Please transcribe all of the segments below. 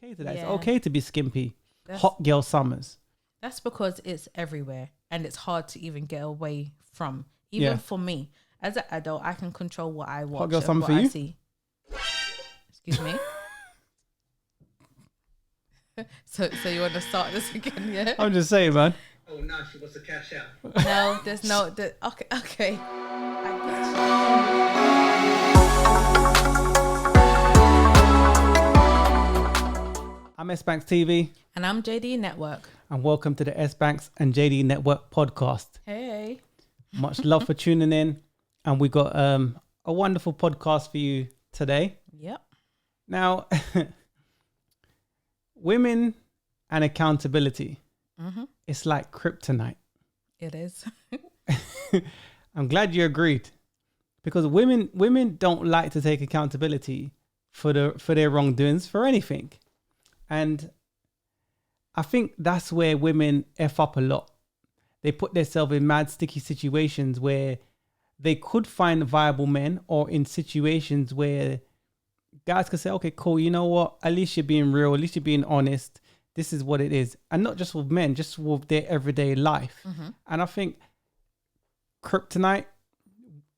okay to that. Yeah. It's okay to be skimpy. That's- Hot girl summers. That's because it's everywhere and it's hard to even get away from. Even for me, as an adult, I can control what I watch girl and summer what for I you? see. Excuse me. So you want to start this again? Yeah. I'm just saying, man. Oh, now she wants to cash out. No, there's no. Okay. I I'm S.Banks TV, And I'm JD Network. and welcome to the S.Banks and JD Network podcast. Hey. Much love for tuning in, and we got a wonderful podcast for you today. Yep. Now, women and accountability. It's like kryptonite. It is. I'm glad you agreed, because women don't like to take accountability for their wrongdoings for anything, and I think that's where women F up a lot. They put themselves in mad sticky situations where they could find viable men, or in situations where guys could say, okay, cool, you know what? At least you're being real. At least you're being honest. This is what it is. And not just with men, just with their everyday life. And I think kryptonite,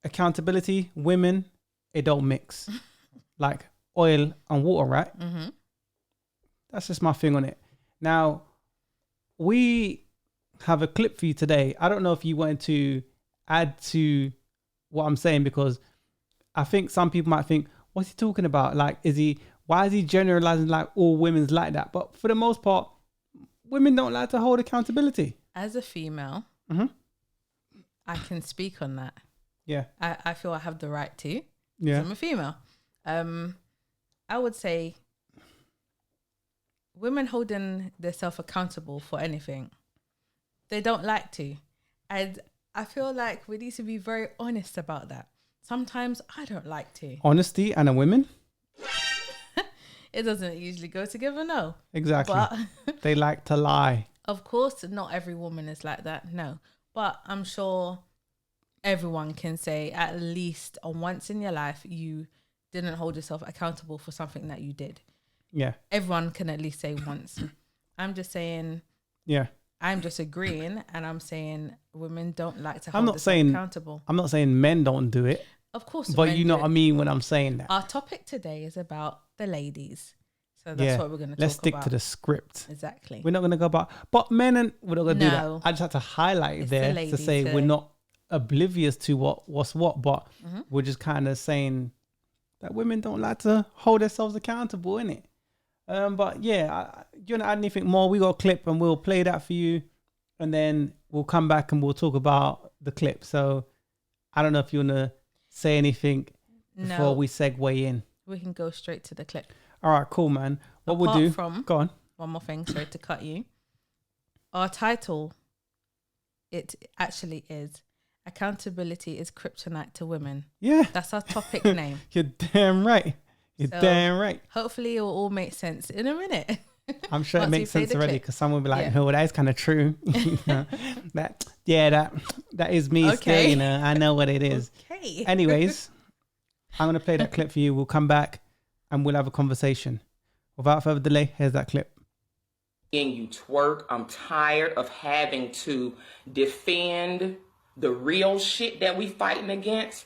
accountability, women, it don't mix. Like oil and water, right? That's just my thing on it. Now, we have a clip for you today. I don't know if you wanted to add to what I'm saying, because I think some people might think, what's he talking about? Like, why is he generalizing like all women's like that? But for the most part, women don't like to hold accountability. As a female, I can speak on that. Yeah. I feel I have the right to. Yeah. I'm a female. I would say women holding themselves accountable for anything, they don't like to. And I feel like we need to be very honest about that. Sometimes I don't like to. Honesty and a women? It doesn't usually go together, no. Exactly. But They like to lie. of course, not every woman is like that, no. But I'm sure everyone can say at least once in your life you didn't hold yourself accountable for something that you did. Yeah. Everyone can at least say once. I'm just saying, Yeah. I'm just agreeing, and I'm saying women don't like to I'm hold not themselves saying accountable. I'm not saying men don't do it, Of course, but men you know do what I it. mean when I'm saying that. Our topic today is about the ladies, so that's what we're going to talk about. Let's stick to the script. Exactly. We're not going to go about, but men, and we're not going to do that. No. I just had to highlight It's there the to ladies say today. we're not oblivious to what's what, but we're just kind of saying that women don't like to hold themselves accountable, innit? But yeah, you want to add anything more? We got a clip and we'll play that for you, and then we'll come back and we'll talk about the clip. So I don't know if you want to say anything before No. we segue in. We can go straight to the clip. All right, cool, man. What we'll Apart do? from- Go on. One more thing, sorry to cut you. Our title, it actually is Accountability is Kryptonite to Women. Yeah, That's our topic name. you're damn right. You're So- damn right. Hopefully it will all make sense in a minute. I'm sure it Once we makes play sense the already, clip. because someone will be like, Yeah. "Oh, that is kind of true." that is me still. Okay. You know, I know what it is. Okay. Anyways, I'm gonna play that clip for you. We'll come back and we'll have a conversation. Without further delay, here's that clip. And you twerk. I'm tired of having to defend the real shit that we fighting against,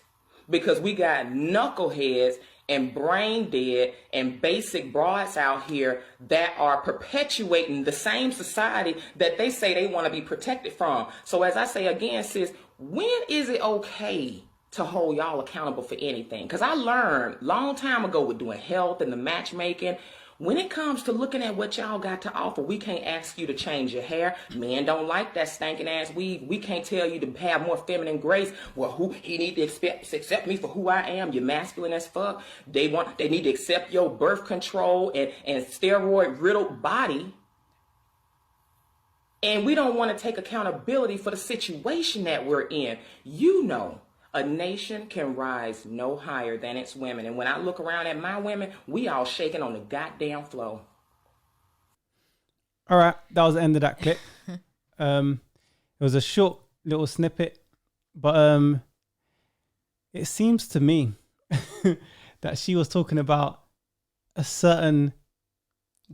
because we got knuckleheads and brain dead and basic broads out here that are perpetuating the same society that they say they want to be protected from. So as I say again, sis, when is it okay to hold y'all accountable for anything? Because I learned long time ago with doing health and the matchmaking, when it comes to looking at what y'all got to offer, we can't ask you to change your hair. Men don't like that stinking ass weave. We can't tell you to have more feminine grace. Well, he need to accept me for who I am. You're masculine as fuck. They need to accept your birth control and steroid riddled body. And we don't want to take accountability for the situation that we're in. You know, a nation can rise no higher than its women. And when I look around at my women, we all shaking on the goddamn floor. All right, that was the end of that clip. It was a short little snippet, but it seems to me that she was talking about a certain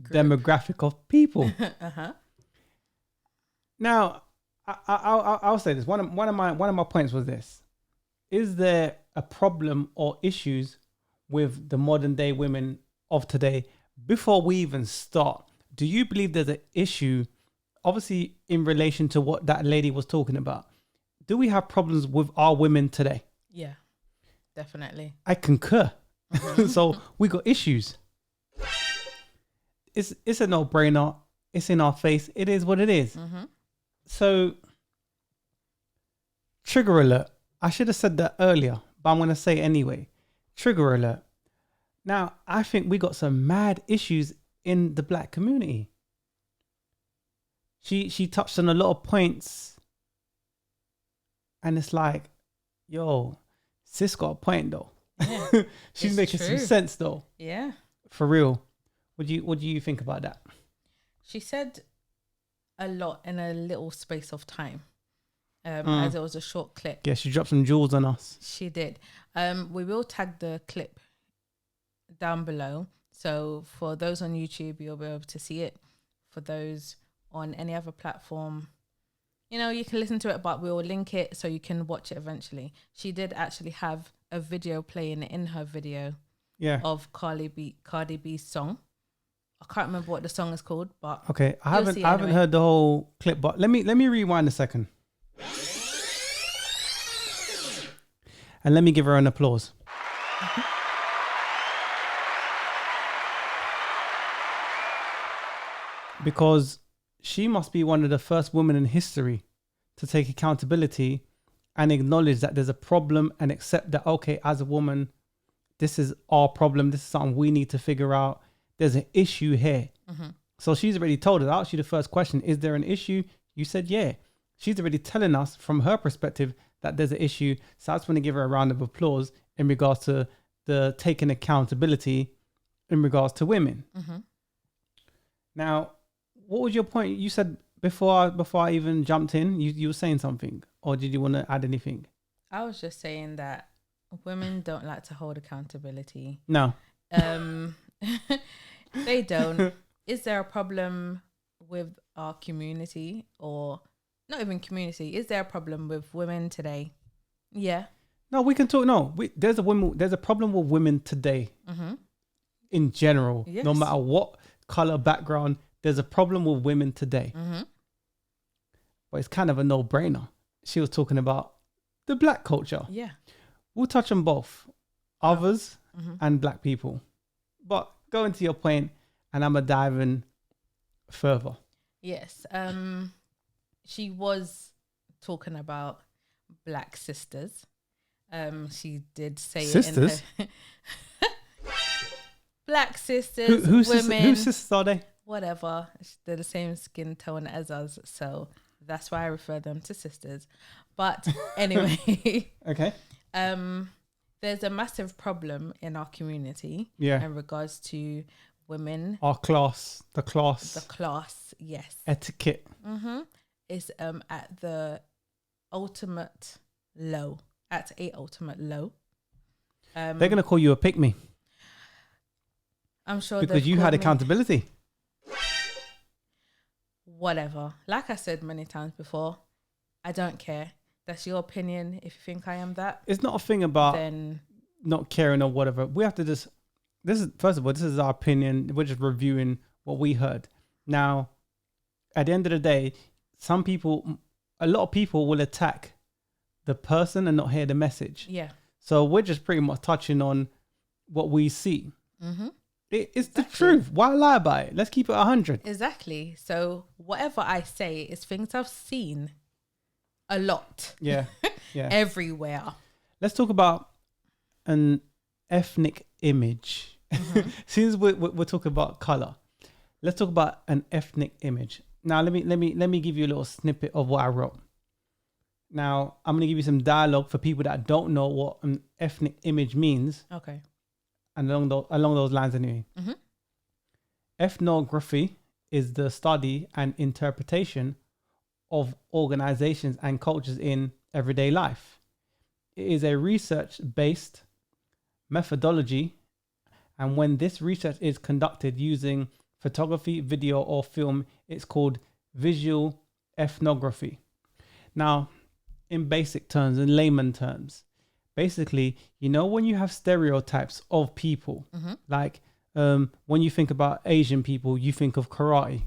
demographic of people. Uh-huh. Now, I'll say this. One of my points was this: is there a problem or issues with the modern day women of today? Before we even start, do you believe there's an issue? Obviously, in relation to what that lady was talking about, do we have problems with our women today? Yeah, definitely. I concur. So we got issues. It's a no-brainer. It's in our face. It is what it is. So, trigger alert. I should have said that earlier, but I'm going to say it anyway. Trigger alert. Now, I think we got some mad issues in the black community. She touched on a lot of points, and it's like, yo, sis got a point though. Yeah, She's it's making some true. sense though. Yeah. For real. What do you think about that? She said a lot in a little space of time. As it was a short clip. Yeah, she dropped some jewels on us. She did. We will tag the clip down below. So for those on YouTube, you'll be able to see it. For those on any other platform, you can listen to it, but we'll link it so you can watch it eventually. She did actually have a video playing in her video of Cardi B's song. I can't remember what the song is called, but okay, I haven't heard the whole clip, but let me rewind a second. And let me give her an applause. Because she must be one of the first women in history to take accountability and acknowledge that there's a problem and accept that, okay, as a woman, this is our problem. This is something we need to figure out. There's an issue here. So she's already told us. I asked you the first question, is there an issue? You said, yeah. She's already telling us from her perspective that there's an issue. So I just want to give her a round of applause in regards to the taking accountability in regards to women. Now, what was your point? You said before I even jumped in, you were saying something, or did you want to add anything? I was just saying that women don't like to hold accountability. No. They don't. Is there a problem with our community, or not even community? Is there a problem with women today? Yeah. No, we can talk. No, there's a problem with women today. In general, Yes. no matter what color background, there's a problem with women today. But it's kind of a no-brainer. She was talking about the black culture. Yeah. We'll touch on both, others and black people. But going to your point, and I'm going to dive in further. Yes. She was talking about black sisters. She did say Sisters? it in her black sisters, Whose women, sisters are they? whatever. They're the same skin tone as us, so that's why I refer them to sisters. But anyway, Okay. There's a massive problem in our community in regards to women. Our class, the class Yes. etiquette. Is at the ultimate low, at a ultimate low. They're going to call you a pick-me I'm sure because they've you had called me accountability. whatever. Like I said many times before, I don't care. That's your opinion. If you think I am that, It's not a thing about then not caring or whatever. We have to just, first of all, this is our opinion. We're just reviewing what we heard. Now, at the end of the day, a lot of people will attack the person and not hear the message. yeah. So we're just pretty much touching on what we see. It's the Exactly. truth. Why lie about it? Let's keep it 100. Exactly. So whatever I say is things I've seen a lot. Yeah. Yeah. Everywhere. Let's talk about an ethnic image. Since we're talking about color, let's talk about an ethnic image. Now, let me give you a little snippet of what I wrote. Now, I'm going to give you some dialogue for people that don't know what an ethnic image means, Okay. and along those lines anyway. Ethnography is the study and interpretation of organizations and cultures in everyday life. It is a research-based methodology, and when this research is conducted using photography, video, or film. It's called visual ethnography. Now, in basic terms, in layman terms, basically, when you have stereotypes of people, like when you think about Asian people, you think of karate.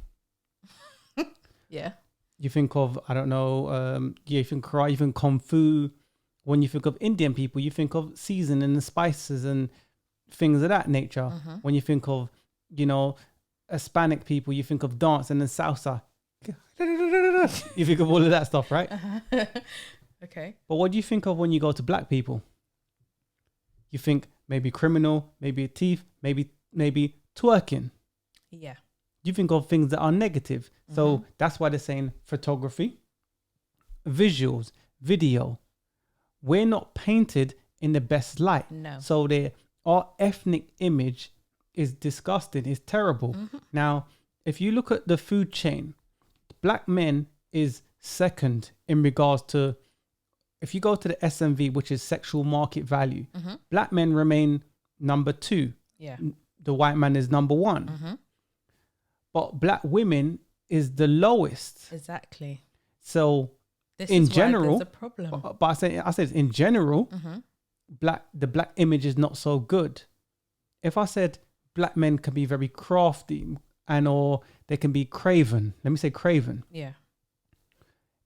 Yeah. You think of, I don't know, you think karate, you think kung fu. When you think of Indian people, you think of seasoning and spices and things of that nature. When you think of, Hispanic people, you think of dance and then salsa. You think of all of that stuff, right? Okay. But what do you think of when you go to black people? You think maybe criminal, maybe thief, maybe twerking. Yeah. You think of things that are negative. So that's why they're saying photography, visuals, video. We're not painted in the best light. No. So our ethnic image is disgusting. It's terrible. Now, if you look at the food chain, black men is second in regards to, if you go to the SMV, which is sexual market value, black men remain number 2. Yeah. The white man is number 1. But black women is the lowest. Exactly. So This in is why general, there's a problem. but I said in general, the black image is not so good. If I said black men can be very crafty or they can be craven, let me say craven. Yeah.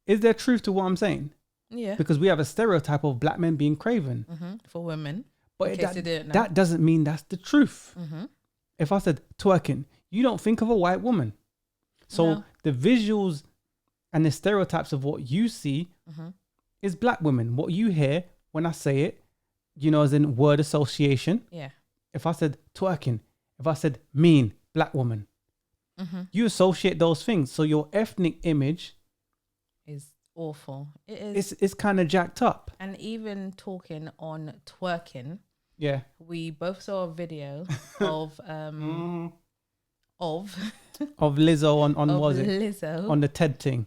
Is there truth to what I'm saying? Yeah. Because we have a stereotype of black men being craven. For women. But case you didn't know. that doesn't mean that's the truth. If I said twerking, you don't think of a white woman. So No. the visuals and the stereotypes of what you see is black women. What you hear when I say it, as in word association. Yeah. If I said twerking, if I said mean, black woman, you associate those things. So your ethnic image Is awful. It is. it's kind of jacked up. And even talking on twerking, Yeah. we both saw a video of Of Lizzo on of what was it? Lizzo. On the TED thing.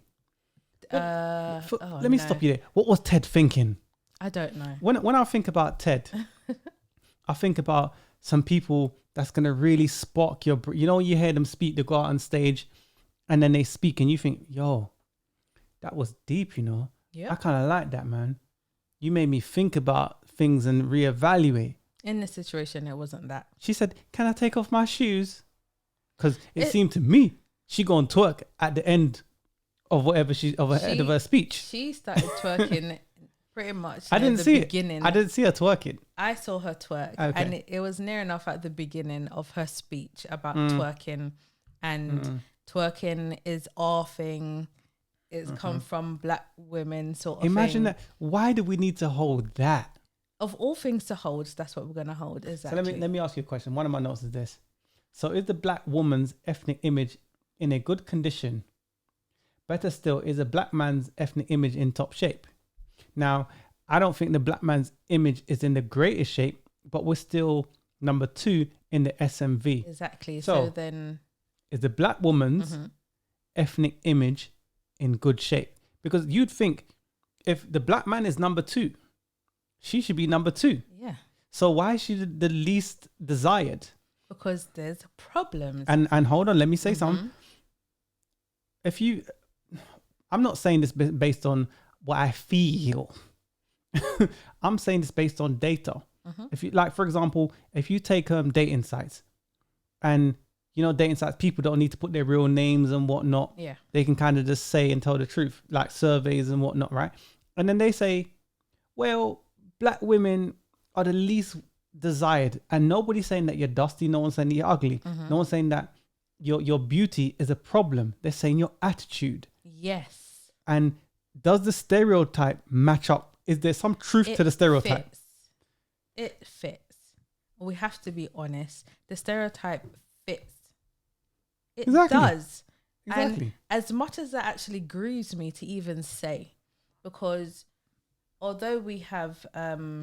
Oh, Let me no. stop you there. What was Ted thinking? I don't know. When I think about TED, I think about some people that's gonna really spark your. You hear them speak, they go out on stage, and then they speak, and you think, "Yo, that was deep." Yeah. I kind of like that, man. You made me think about things and reevaluate. In this situation, it wasn't that. She said, "Can I take off my shoes?" Because it seemed to me she gonna twerk at the end of whatever end of her speech. She started twerking pretty much. I didn't the see beginning. it. I didn't see her twerking. I saw her twerk, Okay. and it was near enough at the beginning of her speech about twerking, and twerking is our thing. It's come from black women, sort of. Imagine thing. that. Why do we need to hold that? Of all things to hold, that's what we're gonna hold. Exactly. So let me ask you a question. One of my notes is this. So is the black woman's ethnic image in a good condition? Better still, is a black man's ethnic image in top shape? Now, I don't think the black man's image is in the greatest shape, but we're still number 2 in the SMV. Exactly. So So then, is the black woman's ethnic image in good shape? Because you'd think if the black man is number 2, she should be number 2. yeah, So why is she the least desired? because there's problems. And hold on, let me say something. I'm not saying this based on what I feel. I'm saying this based on data. If you for example, if you take dating sites, and dating sites, people don't need to put their real names and whatnot. Yeah. They can kind of just say and tell the truth, like surveys and whatnot, right? And then they say, well, black women are the least desired, and nobody's saying that you're dusty. No one's saying you're ugly. No one's saying that your beauty is a problem. They're saying your attitude. Yes. And does the stereotype match up? Is there some truth to the stereotype? Fits. It fits. We have to be honest. The stereotype fits. It Exactly. does. Exactly. And as much as that actually grieves me to even say, because although we have a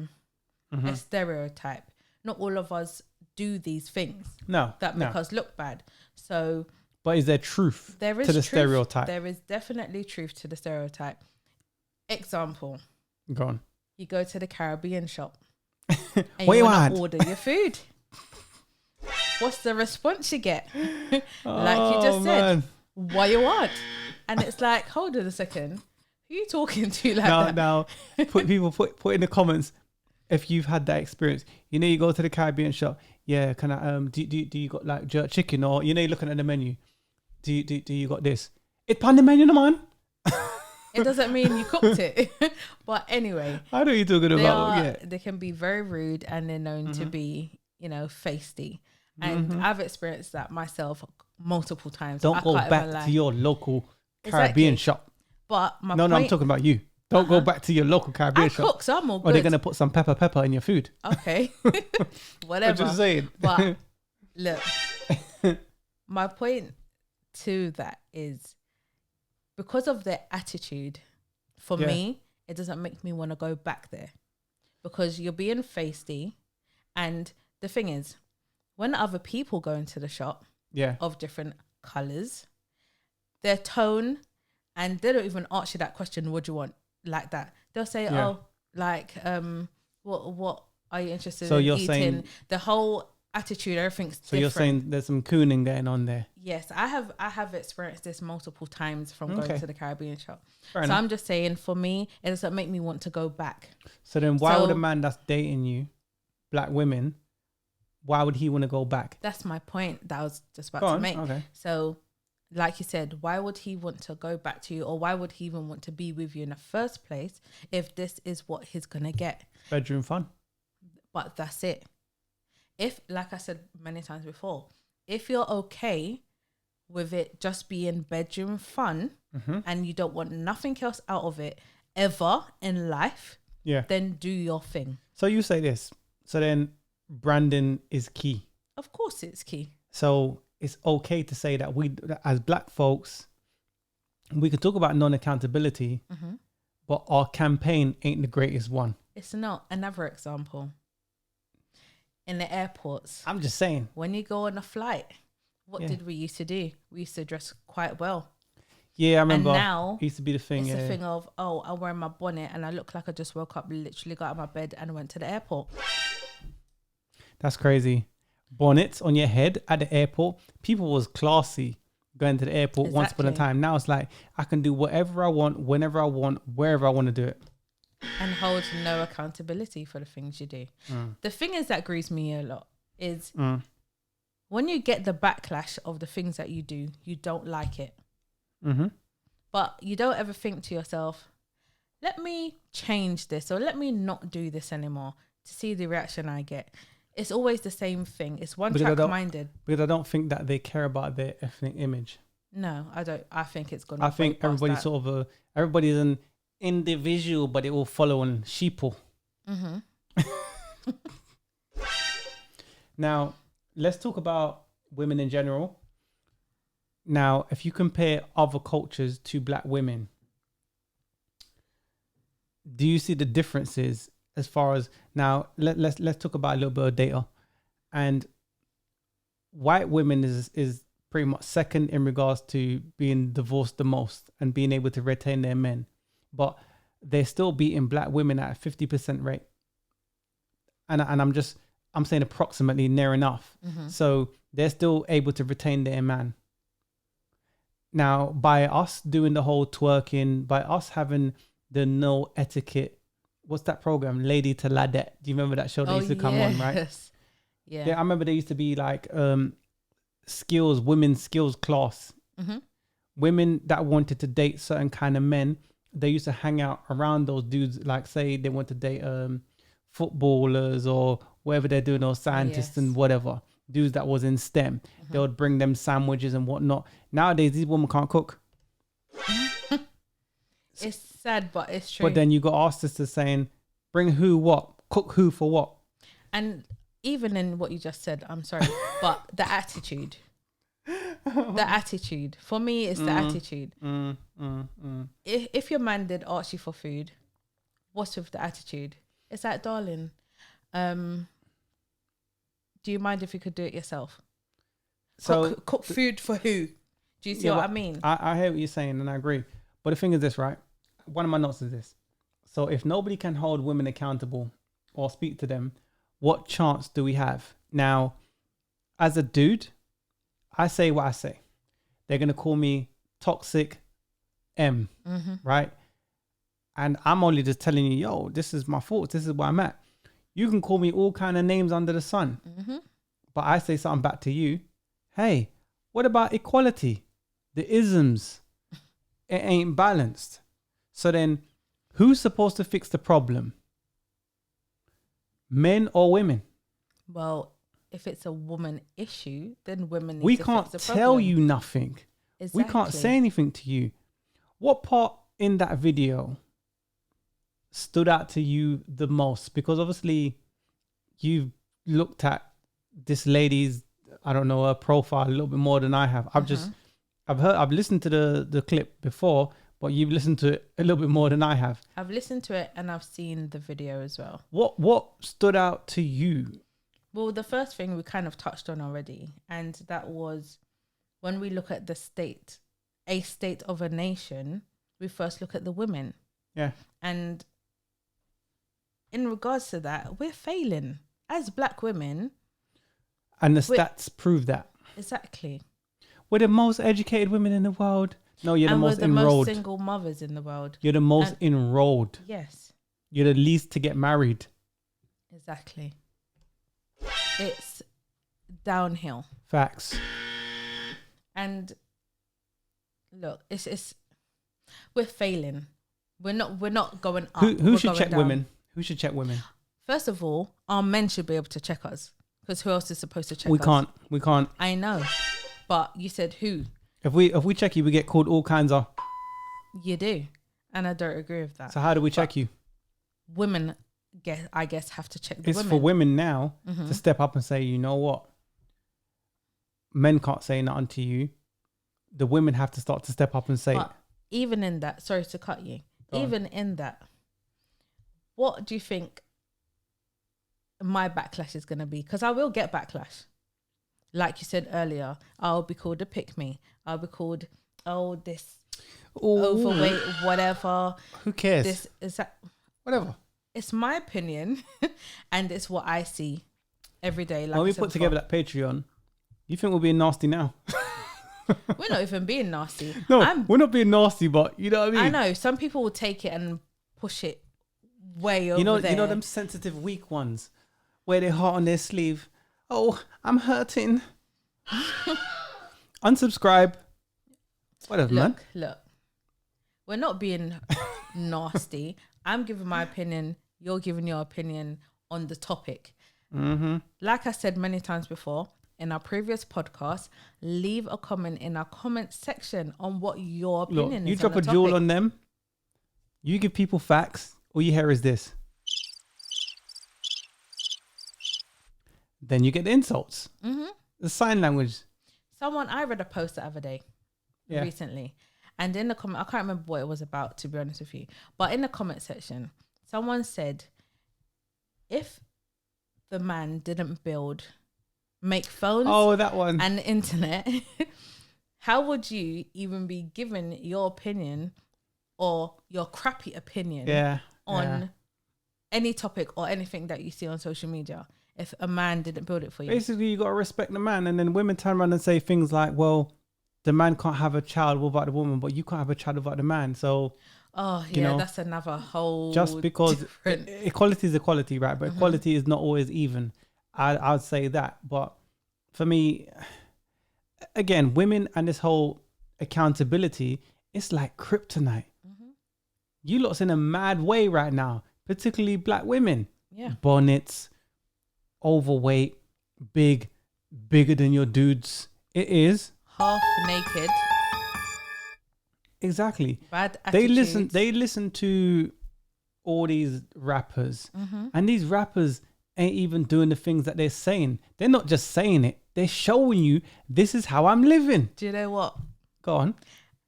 stereotype, not all of us do these things that make us look bad. So But is there truth there is to the truth. stereotype? There is definitely truth to the stereotype. Example, Go on. you go to the Caribbean shop and What you you want want? to order your food. what's the response you get? Like you just said, why you want? And it's like, hold on a second. Who are you talking to like that? Now, put in the comments if you've had that experience. You know, you go to the Caribbean shop. Yeah, can I? Do you got like jerk chicken, or you know, you're looking at the menu. Do you got this? It's on the menu, no man. It doesn't mean you cooked it. But anyway, I know you're talking about. They can be very rude, and they're known to be, feisty. And I've experienced that myself multiple times. Don't go back to your local Caribbean shop. But no, I'm talking about you. Don't go back to your local Caribbean shop. I cook, so I'm all good. Or they're gonna put some pepper in your food. Okay, whatever. I'm just saying. But look, my point to that is because of their attitude. For me, it doesn't make me want to go back there because you're being feisty, and the thing is, when other people go into the shop, of different colors, their tone. And they don't even ask you that question, what do you want? Like that. They'll say, what are you interested in eating? Saying, the whole attitude, everything's different. So you're saying there's some cooning going on there? Yes, I have experienced this multiple times from going to the Caribbean shop. Fair enough. I'm just saying, for me, it doesn't make me want to go back. So then why would a man that's dating you, black women, why would he want to go back? That's my point that I was just about to make. Okay. So like you said, why would he want to go back to you, or why would he even want to be with you in the first place if this is what he's going to get? Bedroom fun. But that's it. If, like I said many times before, if you're okay with it just being bedroom fun and you don't want nothing else out of it ever in life, then do your thing. So you say this. So then branding is key. Of course it's key. So it's okay to say that we, as black folks, we can talk about non-accountability, but our campaign ain't the greatest one. It's not. Another example. In the airports. I'm just saying. When you go on a flight, what did we used to do? We used to dress quite well. Yeah, I remember. And now, it used to be the thing. It's the thing of, I'm wearing my bonnet and I look like I just woke up, literally got out of my bed and went to the airport. That's crazy. Bonnets on your head at the airport. People was classy going to the airport once upon a time. Now it's like I can do whatever I want, whenever I want, wherever I want to do it. And hold no accountability for the things you do. The thing is that grieves me a lot is when you get the backlash of the things that you do, you don't like it. But you don't ever think to yourself, let me change this or let me not do this anymore to see the reaction I get. It's always the same thing. It's one-track-minded. Because I don't think that they care about their ethnic image. No, I don't. I think it's gone. I think everybody's sort of everybody's an individual, but it will follow on sheeple. Now, let's talk about women in general. Now, if you compare other cultures to black women, do you see the differences? As far as now, let's talk about a little bit of data. And white women is pretty much second in regards to being divorced the most and being able to retain their men. But they're still beating black women at a 50% rate. And I'm saying approximately near enough. So they're still able to retain their man. Now, by us doing the whole twerking, by us having the no etiquette, what's that program? Lady to Ladette. Do you remember that show that used to come on, right? Yeah. I remember there used to be like women's skills class. Women that wanted to date certain kind of men, they used to hang out around those dudes. Like say they want to date footballers or whatever they're doing, or scientists and whatever. Dudes that was in STEM. They would bring them sandwiches and whatnot. Nowadays, these women can't cook. It's sad, but it's true. But then you got our sisters saying, bring who, what, cook who for what. And even in what you just said, I'm sorry, but the attitude. The attitude. For me, it's the attitude. If your man did ask you for food, what's with the attitude? It's like, darling, do you mind if you could do it yourself? So cook food for who? Do you see what I mean? I hear what you're saying and I agree. But the thing is this, right? One of my notes is this. So if nobody can hold women accountable or speak to them, what chance do we have? Now, as a dude, I say what I say. They're going to call me toxic M, right? And I'm only just telling you, yo, this is my fault. This is where I'm at. You can call me all kind of names under the sun. But I say something back to you. Hey, what about equality? The isms. It ain't balanced. So then who's supposed to fix the problem? Men or women? Well, if it's a woman issue, then women need We to can't fix the tell problem. you nothing. Exactly. We can't say anything to you. What part in that video stood out to you the most? Because obviously you've looked at this lady's, I don't know, her profile a little bit more than I have. I've listened to the clip before, but you've listened to it a little bit more than I have. I've listened to it and I've seen the video as well. What stood out to you? Well, the first thing we kind of touched on already, and that was when we look at a state of a nation, we first look at the women. Yeah. And in regards to that, we're failing as black women. And the stats prove that. Exactly. We're the most educated women in the world. No, you're the most we're the enrolled. most single mothers in the world. You're the most enrolled. Yes. You're the least to get married. Exactly. It's downhill. Facts. And look, it's we're failing. We're not going up. Who should check women? Who should check women? First of all, our men should be able to check us, because who else is supposed to check us? We can't. I know, but you said who? If we check you, we get called all kinds of. You do, and I don't agree with that. So how do we check you? Women, I guess, have to check the It's women. for women now to step up and say, you know what? Men can't say nothing to you. The women have to start to step up and say. But even in that, sorry to cut you. Even in that, what do you think my backlash is going to be? Because I will get backlash. Like you said earlier, I'll be called a pick-me. I'll be called, this overweight, whatever. Who cares? This is that. Whatever. It's my opinion, and it's what I see every day. Like when we I said put together that Patreon, you think we're being nasty now? we're not even being nasty. No, we're not being nasty, but you know what I mean? I know. Some people will take it and push it way over there. You know them sensitive, weak ones where they're hot on their sleeve. Oh, I'm hurting. Unsubscribe. Whatever, man. Look. We're not being nasty. I'm giving my opinion. You're giving your opinion on the topic. Like I said many times before, in our previous podcast, leave a comment in our comment section on what your opinion is. You drop on a the jewel topic. on them. You give people facts. All you hear is this. Then you get the insults. The sign language. I read a post the other day, recently, and in the comment, I can't remember what it was about, to be honest with you, but in the comment section, someone said, if the man didn't make phones that one. and the internet, how would you even be given your opinion or your crappy opinion on any topic or anything that you see on social media if a man didn't build it for you? Basically, you got to respect the man. And then women turn around and say things like, well, the man can't have a child without the woman, but you can't have a child without the man. So, that's another whole. Just because equality is equality, right? But equality is not always even. I'd say that. But for me, again, women and this whole accountability, it's like kryptonite. You lot's in a mad way right now, particularly black women. Yeah. Bonnets, overweight, bigger than your dudes. It is. Half naked. Exactly. Bad attitudes. They listen to all these rappers, and these rappers ain't even doing the things that they're saying. They're not just saying it. They're showing you, this is how I'm living. Do you know what? Go on.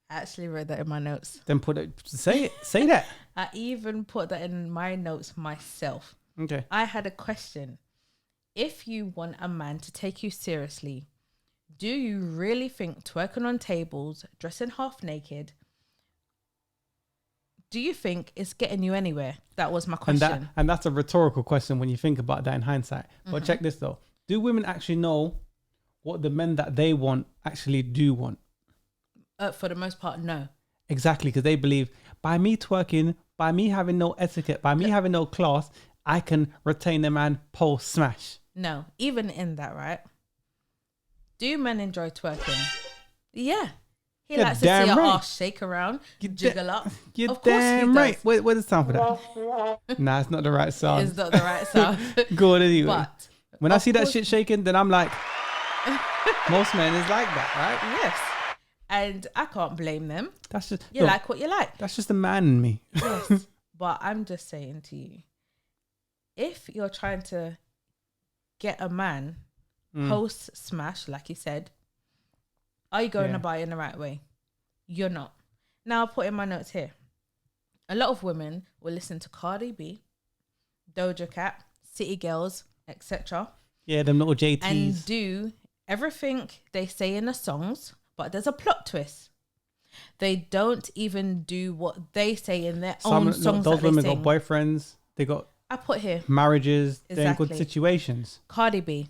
I actually wrote that in my notes. Then say that. I even put that in my notes myself. Okay. I had a question. If you want a man to take you seriously, do you really think twerking on tables, dressing half naked, do you think it's getting you anywhere? That was my question. And that's a rhetorical question when you think about that in hindsight. But check this though. Do women actually know what the men that they want actually do want. For the most part, no. Exactly, because they believe by me twerking, by me having no etiquette, by me having no class, I can retain the man post smash. No, even in that, right? Do men enjoy twerking? Yeah. He You're likes to see damn her right. ass shake around, jiggle up. You're Of course he damn does. right. Where's the sound for that? Nah, it's not the right sound. It's not the right sound. Good anyway. But when I of see that course- shit shaking, then I'm like, most men is like that, right? Yes. And I can't blame them. That's just You look, like what you like. that's just the man in me. Yes. But I'm just saying to you, if you're trying to get a man post smash, like you said, are you going Yeah. about it in the right way? You're not. Now I'll put in my notes here. A lot of women will listen to Cardi B, Doja Cat, City Girls, etc. Yeah, them little JTs. and do everything they say in the songs, but there's a plot twist. They don't even do what they say in their own songs. Those that they women sing. got boyfriends. They got I put here marriages. They're in good Exactly. situations. Cardi B,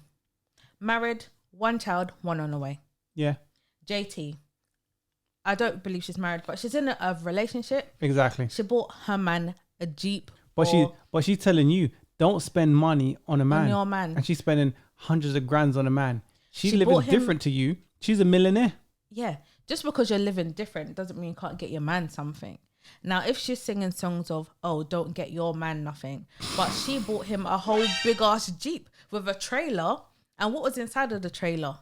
married, one child, one on the way. Yeah, JT, I don't believe she's married, but she's in a relationship. exactly. She bought her man a Jeep. But she's telling you, don't spend money on a man. On your man. And she's spending hundreds of grands on a man. She's She living bought him- different to you. She's a millionaire. Yeah, just because you're living different doesn't mean you can't get your man something. Now, if she's singing songs of, oh, don't get your man nothing, but she bought him a whole big ass Jeep with a trailer, and what was inside of the trailer?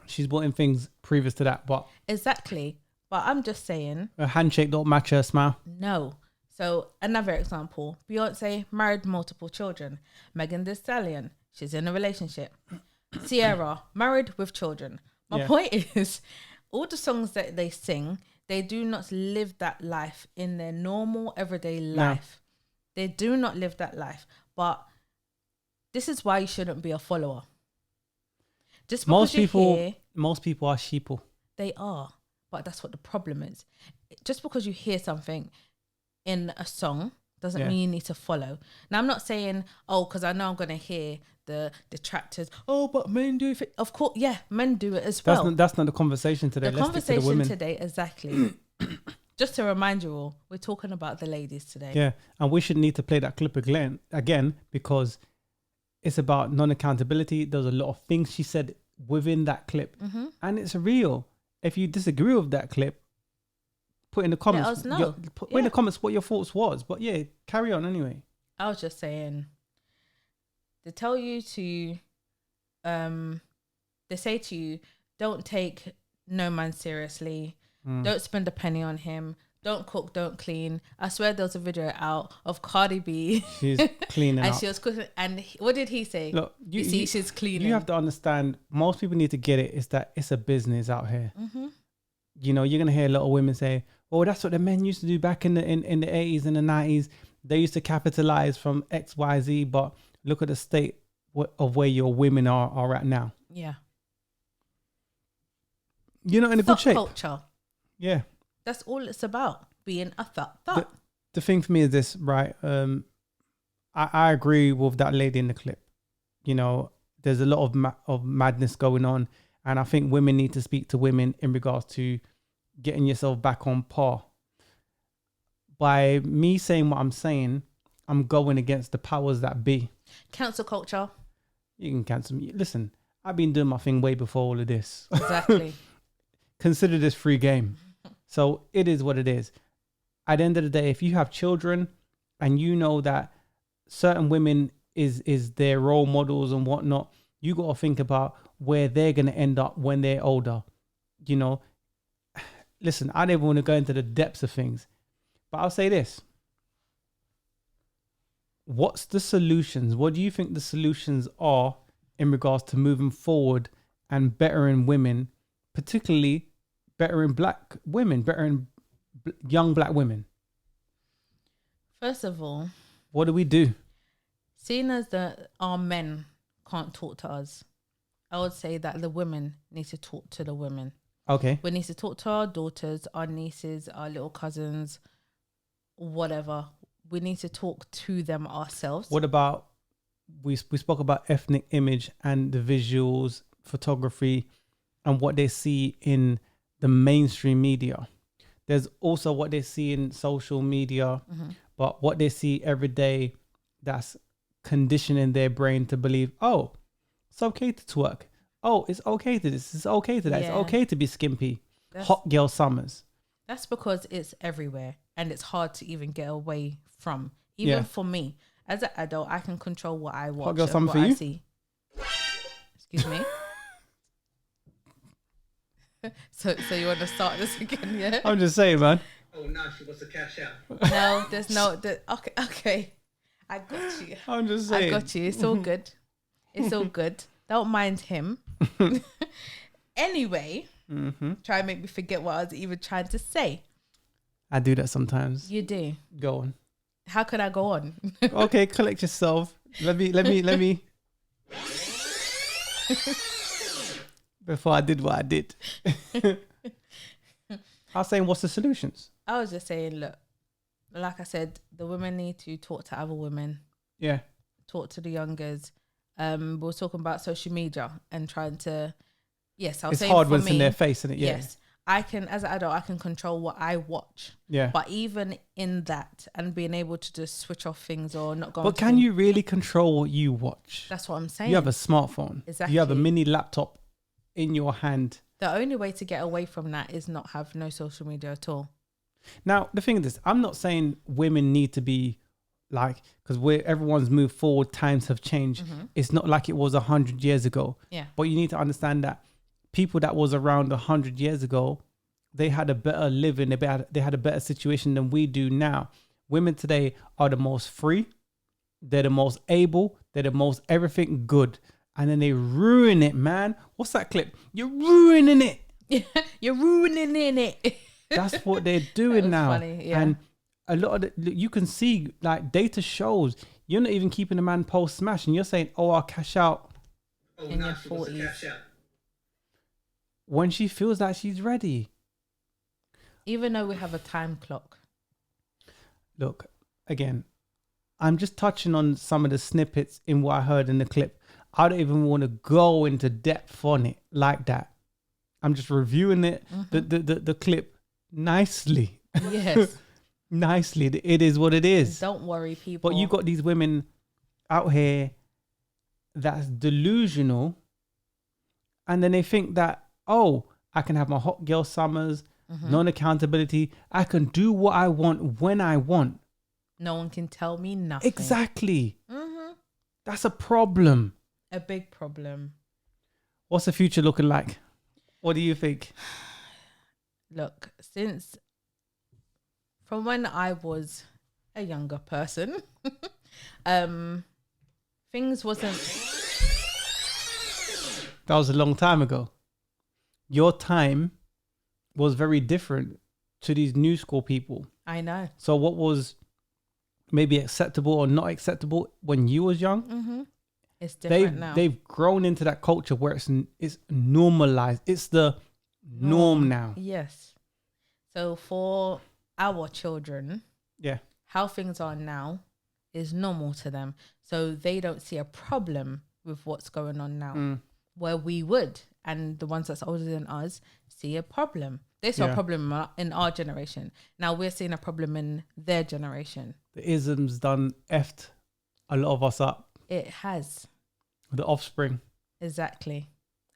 She's bought in things previous to that, but Exactly. But I'm just saying, her handshake don't match her smile. no. So another example, Beyonce married multiple children. Megan Thee Stallion, she's in a relationship. Sierra, married with children. My Yeah. point is, all the songs that they sing, they do not live that life in their normal everyday life. They do not live that life. But this is why you shouldn't be a follower. Just because Most people are sheeple. they are, but that's what the problem is. Just because you hear something in a song doesn't Yeah. mean you need to follow. Now, I'm not saying, oh, because I know I'm going to hear the detractors, oh, but men do it. Of course, yeah, men do it as well. That's not the conversation today. The Let's stick to the conversation women. today, exactly. Just to remind you all, we're talking about the ladies today. Yeah, and we should need to play that clip again because it's about non-accountability. There's a lot of things she said within that clip, and it's real. If you disagree with that clip, put in the comments. us know. Put in the comments what your thoughts was. But yeah, carry on anyway. I was just saying, they tell you to, they say to you, don't take no man seriously. Don't spend a penny on him. Don't cook, don't clean. I swear there was a video out of Cardi B. She's cleaning and up. she was cooking. And what did he say? Look, you see, she's cleaning. You have to understand. Most people need to get it. Is that it's a business out here. You know, you're gonna hear a lot of women say, "Oh, that's what the men used to do back in the 80s and the 90s. They used to capitalize from X, Y, Z. But look at the state of where your women are at now. Yeah. You're not in a good Thought shape. culture. Yeah. That's all it's about. Being a thought. The thing for me is this, right? I agree with that lady in the clip. You know, there's a lot of madness going on, and I think women need to speak to women in regards to getting yourself back on par. By me saying what I'm saying, I'm going against the powers that be. Cancel culture. You can cancel me. Listen, I've been doing my thing way before all of this. Exactly. Consider this free game. So it is what it is. At the end of the day, if you have children and you know that certain women is their role models and whatnot, you got to think about where they're going to end up when they're older. You know, listen, I don't even want to go into the depths of things, but I'll say this. What's the solutions? What do you think the solutions are in regards to moving forward and bettering women, particularly bettering black women, bettering young black women? First of all, What do we do? seeing as that our men can't talk to us, I would say that the women need to talk to the women. Okay. We need to talk to our daughters, our nieces, our little cousins, whatever. We need to talk to them ourselves. What about we spoke about ethnic image and the visuals, photography and what they see in the mainstream media. There's also what they see in social media, but what they see every day that's conditioning their brain to believe, oh, it's okay to twerk. Oh, it's okay to this. It's okay to that. It's Yeah. okay to be skimpy. That's- Hot girl summers. That's because it's everywhere and it's hard to even get away from. Even Yeah. for me, as an adult, I can control what I watch girl and summer what for I you? see. Excuse me. So you want to start this again? Yeah. I'm just saying, man. Oh, now she wants to cash out. No, there's no. Okay. I got you. I'm just I saying. got you. It's all good. It's all good. Don't mind him. Anyway, try and make me forget what I was even trying to say. I do that sometimes. You do. Go on. How could I go on? Okay, collect yourself. Let me. Before I did what I did. I was saying, what's the solutions? I was just saying, look, like I said, the women need to talk to other women, Yeah. talk to the youngers. We were talking about social media and trying to, yes, I was It's saying hard for when it's in me, their face, isn't it? Yeah. yes, I can, as an adult, I can control what I watch. Yeah. But even in that and being able to just switch off things or not go But on to can things, you really control what you watch? that's what I'm saying. You have a smartphone. You have a Exactly. mini laptop in your hand. The only way to get away from that is not have no social media at all. Now, the thing is this, I'm not saying women need to be like, because everyone's moved forward, times have changed. It's not like it was 100 years ago. Yeah. But you need to understand that people that was around 100 years ago, they had a better living, they had a better situation than we do now. Women today are the most free, they're the most able, they're the most everything good. And then they ruin it, man. What's that clip? You're ruining it. You're ruining it. That's what they're doing was now. funny, yeah. And a lot of you can see, like, data shows you're not even keeping a man post smash, and you're saying, "Oh, I'll cash out Oh, In now your she wants to 40s. cash out. when she feels like she's ready." Even though we have a time clock. Look, again, I'm just touching on some of the snippets in what I heard in the clip. I don't even want to go into depth on it like that. I'm just reviewing it, the clip nicely. Yes. Nicely. It is what it is. Don't worry, people. But you got these women out here that's delusional, and then they think that, oh, I can have my hot girl summers, non-accountability. I can do what I want when I want. No one can tell me nothing. Exactly. That's a problem. A big problem. What's the future looking like? What do you think? Look, since from when I was a younger person, things wasn't. That was a long time ago. Your time was very different to these new school people. I know. So what was maybe acceptable or not acceptable when you was young, It's different now. they've grown into that culture where it's normalized. It's the norm now. Yes. So for our children, Yeah. how things are now is normal to them. So they don't see a problem with what's going on now. Where we would, and the ones that's older than us see a problem. They saw Yeah. a problem in our generation. Now we're seeing a problem in their generation. The isms done effed a lot of us up. It has. The offspring. Exactly.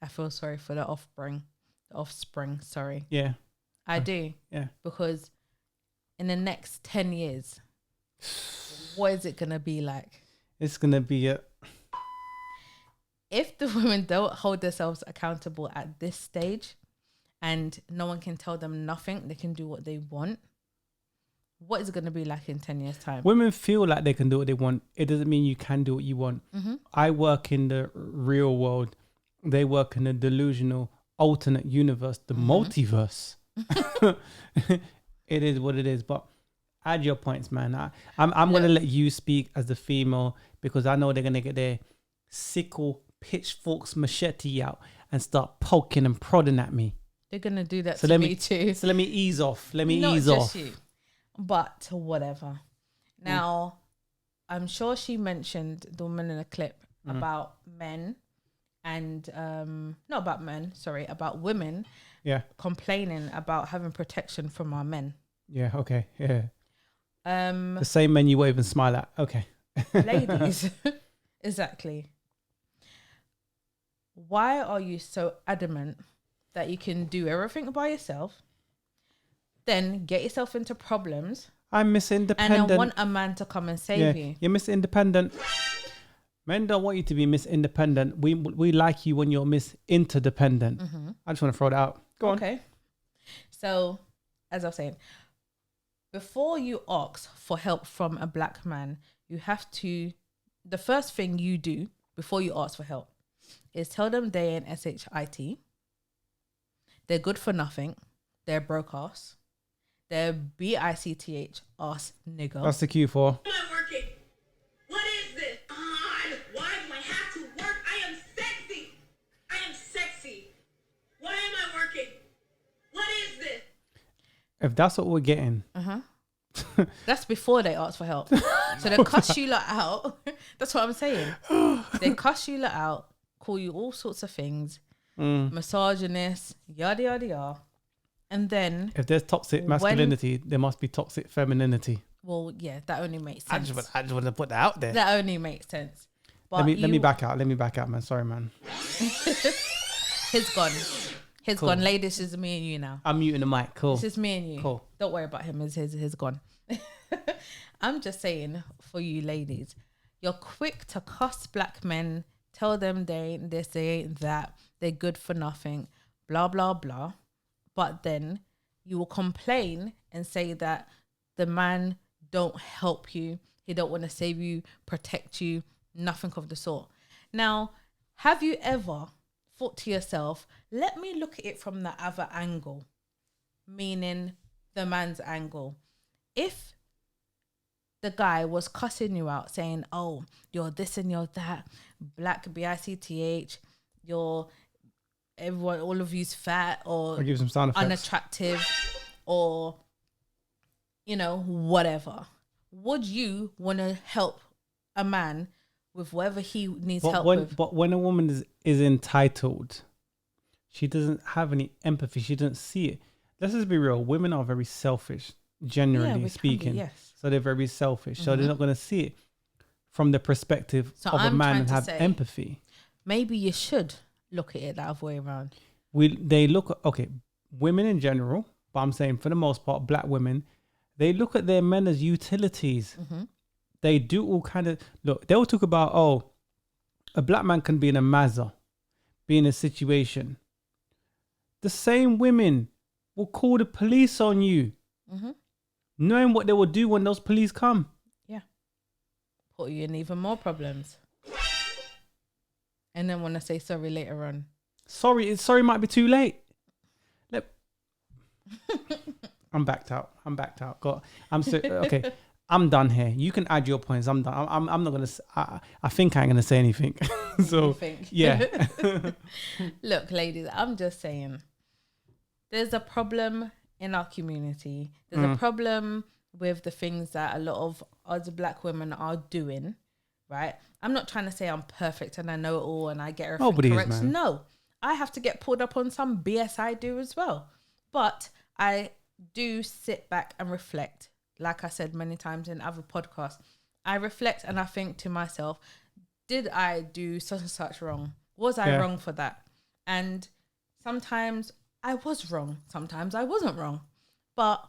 I feel sorry for the offspring, sorry. Yeah. I do. Yeah. Because in the next 10 years, what is it going to be like? It's going to be If the women don't hold themselves accountable at this stage and no one can tell them nothing, they can do what they want, what is it going to be like in 10 years' time? women feel like they can do what they want. It doesn't mean you can do what you want. I work in the real world. They work in a delusional alternate universe, the multiverse. It is what it is. But add your points, man. I'm going to let you speak as the female because I know they're going to get their sickle, pitchforks, machete out and start poking and prodding at me. They're going to do that So to let me me too. So let me ease off. Let me Not ease just off. you, but whatever. Now, I'm sure she mentioned the woman in a clip about men and not about men, sorry, about women Yeah. complaining about having protection from our men. Yeah. Okay. Yeah. Um, The same men you wave and smile at. Okay. ladies, exactly. Why are you so adamant that you can do everything by yourself, then get yourself into problems, I'm Miss and Independent. then want a man to come and save you? You're Miss Independent. Men don't want you to be Miss Independent. We like you when you're Miss Interdependent. I just want to throw that out. Go on. Okay. So, as I was saying, before you ask for help from a black man, you have to, the first thing you do before you ask for help is tell them they ain't SHIT. They're good for nothing. They're broke ass. They're BICTH ass nigger. That's the cue for. Am I working? What is this? God, why do I have to work? I am sexy. I am sexy. Why am I working? What is this? If that's what we're getting, That's before they ask for help. So they cuss you lot out. That's what I'm saying. They cuss you lot out, call you all sorts of things, misogynist, yada yada yada. And then, if there's toxic masculinity, there must be toxic femininity. well, yeah, that only makes I sense. just want to put that out there. That only makes sense. But Let me back out. Let me back out, man. Sorry, man. He's gone. He's Cool. gone. Ladies, this is me and you now. I'm muting the mic. Cool. This is me and you. Cool. Don't worry about him. He's gone. I'm just saying for you ladies, you're quick to cuss black men, tell them they ain't this, they ain't that, they're good for nothing, blah, blah, blah. But then you will complain and say that the man don't help you. He don't want to save you, protect you, nothing of the sort. Now, have you ever thought to yourself, let me look at it from the other angle, meaning the man's angle. If the guy was cussing you out saying, oh, you're this and you're that, black BICTH, you're everyone, all of you's fat or I'll give some sound effects. unattractive or, you know, whatever. Would you want to help a man with whatever he needs help with? But when a woman is entitled, she doesn't have any empathy. She doesn't see it. Let's just be real. Women are very selfish, generally we speaking. can be, yes. So they're very selfish. So they're not going to see it from the perspective So of a I'm man trying and to have say- empathy. Maybe you should look at it the other way around. They look, okay, women in general, but I'm saying for the most part, black women, they look at their men as utilities. They do all kind of, look, they'll talk about, oh, a black man can be in a Mazda, be in a situation. The same women will call the police on you, knowing what they will do when those police come. Yeah. Put you in even more problems. And then want to say sorry later on. Sorry might be too late. I'm backed out. Okay. I'm done here. You can add your points. I'm done. I'm not gonna. I think I ain't gonna say anything. So You think? yeah. Look, ladies, I'm just saying. There's a problem in our community. There's a problem with the things that a lot of other black women are doing, right? I'm not trying to say I'm perfect and I know it all and I get everything Nobody is, correct. man. No, I have to get pulled up on some BS I do as well. But I do sit back and reflect. Like I said many times in other podcasts, I reflect and I think to myself, did I do such and such wrong? Was I wrong for that? And sometimes I was wrong. Sometimes I wasn't wrong. But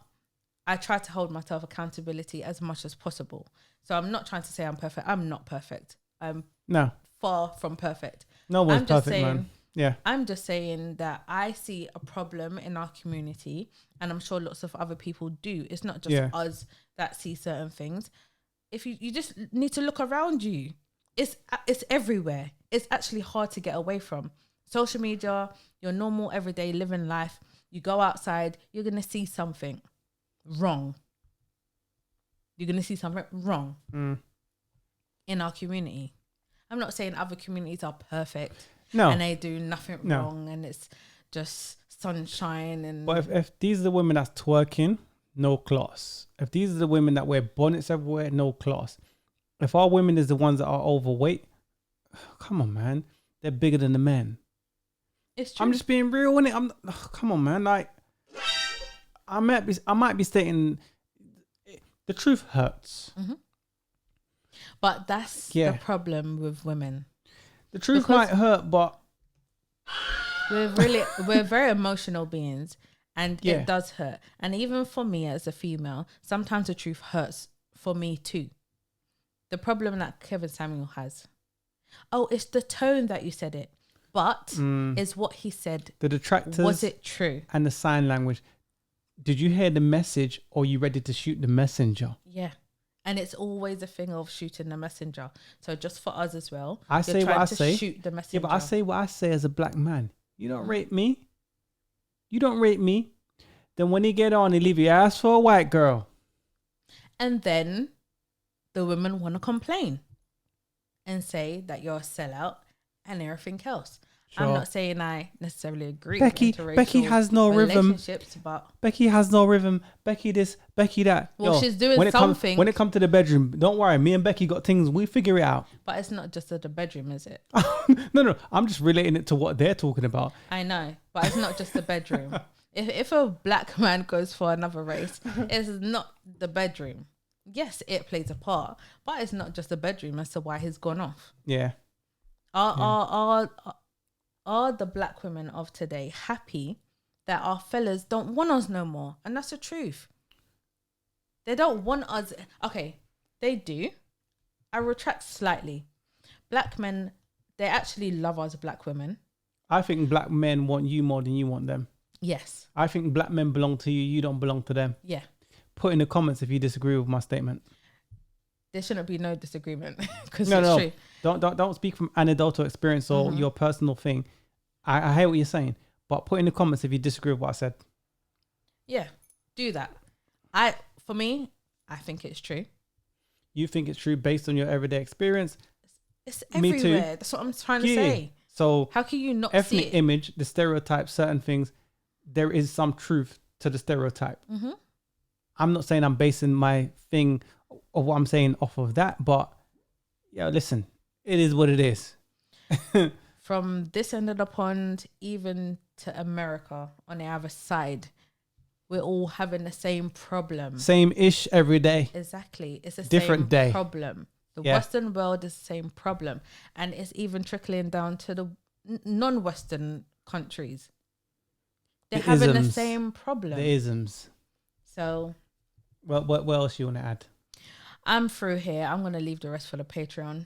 I try to hold myself accountability as much as possible. So I'm not trying to say I'm perfect. I'm not perfect. I'm No, far from perfect. no one's I'm just perfect, man. saying- Yeah. I'm just saying that I see a problem in our community, and I'm sure lots of other people do. It's not just Yeah. us that see certain things. If you just need to look around you, it's everywhere. It's actually hard to get away from. Social media, your normal everyday living life. You go outside, you're gonna see something wrong. You're gonna see something wrong in our community. I'm not saying other communities are perfect. No. And they do nothing No. wrong and it's just sunshine and But if these are the women that's twerking, no class. If these are the women that wear bonnets everywhere, no class. If our women is the ones that are overweight, come on, man. they're bigger than the men. It's true. I'm just being real in it. Come on, man. Like, I might be stating the truth hurts. But that's Yeah. the problem with women. The truth Because- might hurt, but We're very emotional beings, and Yeah. it does hurt. And even for me as a female, sometimes the truth hurts for me too. The problem that Kevin Samuel has. Oh, it's the tone that you said it. But is what he said, the detractors was it true? and the sign language. Did you hear the message, or you ready to shoot the messenger? Yeah. And it's always a thing of shooting the messenger. So just for us as well, I you're say what trying I to say. shoot the Yeah, messenger. but I say what I say as a black man. You don't rate me. You don't rate me. Then when he get on, he leave your ass for a white girl. And then the women want to complain and say that you're a sellout and everything else. I'm Sure. not saying I necessarily agree Becky with Becky interracial has no rhythm. relationships, but Becky has no rhythm. Becky this, Becky that. Well, she's doing when it something. when it comes to the bedroom, don't worry. Me and Becky got things. We figure it out. it's not just at the bedroom, is it? No. I'm just relating it to what they're talking about. I know, but it's not just the bedroom. If a black man goes for another race, it's not the bedroom. Yes, it plays a part, but it's not just the bedroom as to why he's gone off. Yeah. Are the black women of today happy that our fellas don't want us no more? And that's the truth. They don't want us. Okay, they do. I retract slightly. Black men, they actually love us black women. I think black men want you more than you want them. Yes. I think black men belong to you. You don't belong to them. Yeah. Put in the comments if you disagree with my statement. There shouldn't be no disagreement because No, it's no. true. Don't speak from anecdotal experience or your personal thing. I hear what you're saying, but put in the comments if you disagree with what I said. Yeah, do that. For me, I think it's true. You think it's true based on your everyday experience. It's Me too. everywhere. That's what I'm trying to say. So How can you not see ethnic it? image, the stereotype, certain things, there is some truth to the stereotype. Mm-hmm. I'm not saying I'm basing my thing of what I'm saying off of that, but yeah, listen, it is what it is. From this end of the pond, even to America on the other side, we're all having the same problem. Same ish every day. Exactly. It's a Different same day. problem. The Yeah. Western world is the same problem. And it's even trickling down to the non-Western countries. They're The having the isms. same problem. The isms. So Well, what else you want to add? I'm through here. I'm going to leave the rest for the Patreon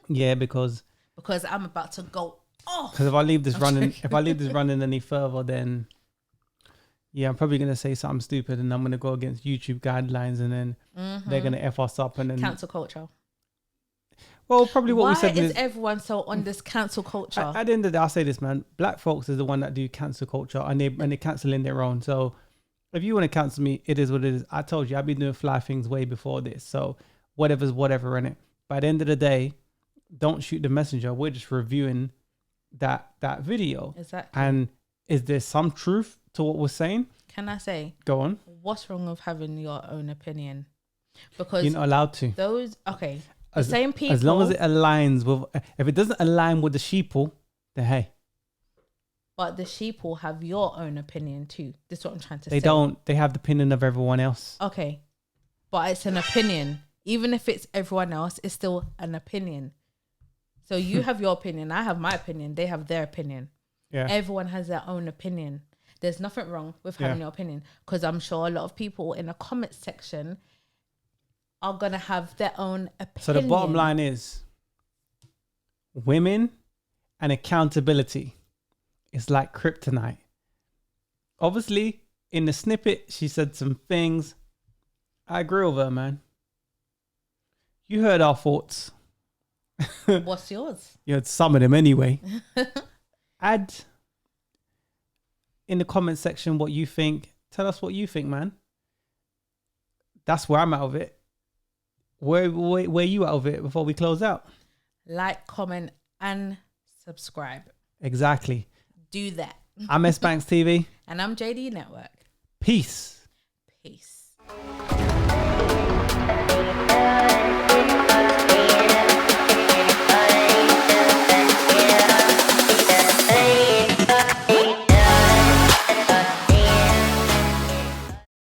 Yeah, because I'm about to go off. if I leave this I'm running, joking. if I leave this running any further, then yeah, I'm probably gonna say something stupid, and I'm gonna go against YouTube guidelines, and then they're gonna f us up, and then Cancel culture. well, probably what Why we said is is everyone so on this cancel culture? at the end of the day, I'll say this, man. Black folks is the one that do cancel culture, and they cancel in their own. So if you want to cancel me, it is what it is. I told you, I've been doing fly things way before this. So whatever's whatever in it. By the end of the day, don't shoot the messenger. We're just reviewing that video. Exactly. And is there some truth to what we're saying? Can I say, Go on. what's wrong with having your own opinion? Because You're not allowed to. those, okay, the same people. As long as it aligns with, if it doesn't align with the sheeple, then hey, But the sheep will have your own opinion too. This is what I'm trying to say. they don't. They have the opinion of everyone else. Okay. But it's an opinion. Even if it's everyone else, it's still an opinion. So you have your opinion. I have my opinion. They have their opinion. Yeah. Everyone has their own opinion. There's nothing wrong with having Yeah. your opinion, because I'm sure a lot of people in the comment section are going to have their own opinion. So the bottom line is, women and accountability is like kryptonite. Obviously, in the snippet, she said some things. I agree with her, man. You heard our thoughts. What's yours? You heard some of them anyway. Add in the comment section what you think. Tell us what you think, man. That's where I'm out of it. Where you out of it before we close out? Like, comment, and subscribe. Exactly. Do that. I'm S.Banks TV. And I'm JD Network. Peace. Peace.